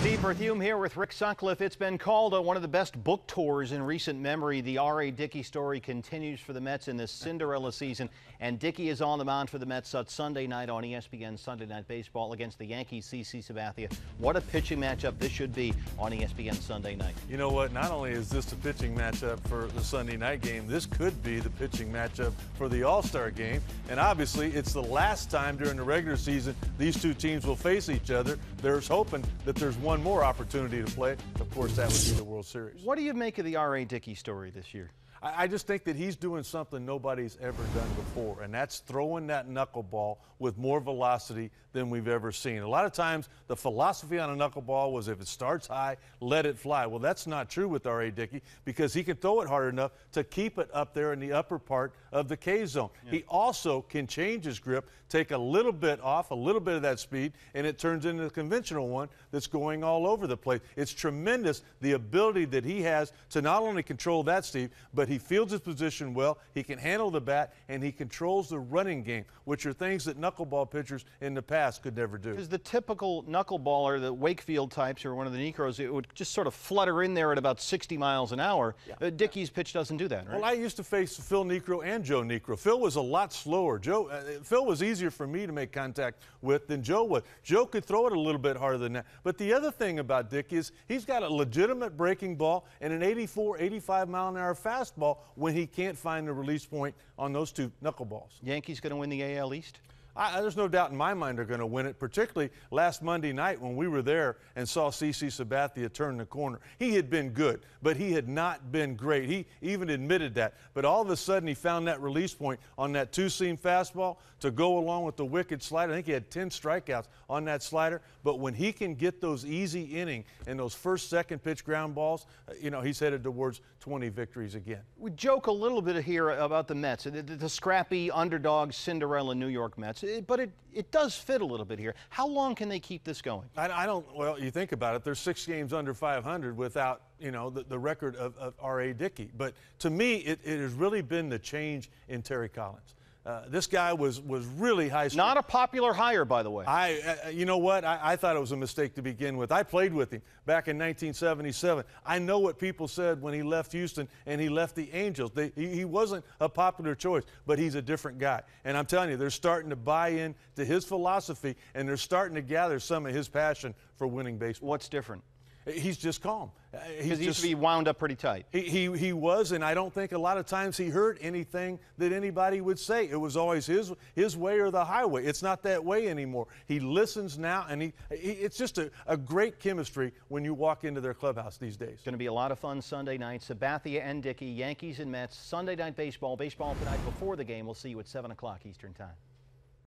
Steve Berthiaume here with Rick Sutcliffe. It's been called one of the best book tours in recent memory. The R.A. Dickey story continues for the Mets in this Cinderella season, and Dickey is on the mound for the Mets Sunday night on ESPN Sunday Night Baseball against the Yankees' CC Sabathia. What a pitching matchup this should be on ESPN Sunday night. You know what? Not only is this a pitching matchup for the Sunday night game, this could be the pitching matchup for the All-Star game. And obviously, it's the last time during the regular season these two teams will face each other. There's hoping that there's one more opportunity to play. Of course, that would be the World Series. What do you make of the R.A. Dickey story this year? I just think that he's doing something nobody's ever done before, and that's throwing that knuckleball with more velocity than we've ever seen. A lot of times, the philosophy on a knuckleball was if it starts high, let it fly. Well, that's not true with R.A. Dickey because he can throw it hard enough to keep it up there in the upper part of the K zone. Yeah. He also can change his grip, take a little bit off, a little bit of that speed, and it turns into a conventional one that's going all over the place. It's tremendous the ability that he has to not only control that, Steve, but he fields his position well, he can handle the bat, and he controls the running game, which are things that knuckleball pitchers in the past could never do. Because the typical knuckleballer, the Wakefield types or one of the Necros, it would just sort of flutter in there at about 60 miles an hour. Yeah. Dickey's pitch doesn't do that, right? Well, I used to face Phil Necro and Joe Necro. Phil was a lot slower. Phil was easier for me to make contact with than Joe was. Joe could throw it a little bit harder than that. But the other thing about Dickey is he's got a legitimate breaking ball and an 84, 85 mile an hour fastball when he can't find the release point on those two knuckleballs. Yankees going to win the AL East? There's no doubt in my mind they're going to win it, particularly last Monday night when we were there and saw CC Sabathia turn the corner. He had been good, but he had not been great. He even admitted that. But all of a sudden he found that release point on that two-seam fastball to go along with the wicked slider. I think he had 10 strikeouts on that slider. But when he can get those easy inning and those first, second pitch ground balls, he's headed towards 20 victories again. We joke a little bit here about the Mets, the scrappy underdog Cinderella New York Mets. But it does fit a little bit here. How long can they keep this going? Well, you think about it. There's 6 games under 500 without, the record of R.A. Dickey. But to me, it has really been the change in Terry Collins. This guy was really high. Not a popular hire, by the way. You know what? I thought it was a mistake to begin with. I played with him back in 1977. I know what people said when he left Houston and he left the Angels. He wasn't a popular choice, but he's a different guy. And I'm telling you, they're starting to buy in to his philosophy, and they're starting to gather some of his passion for winning baseball. What's different? He's just calm. Because he used to be wound up pretty tight. He was, and I don't think a lot of times he heard anything that anybody would say. It was always his way or the highway. It's not that way anymore. He listens now, and it's just a great chemistry when you walk into their clubhouse these days. It's going to be a lot of fun Sunday night. Sabathia and Dickey, Yankees and Mets, Sunday Night Baseball. Baseball tonight before the game. We'll see you at 7 o'clock Eastern Time.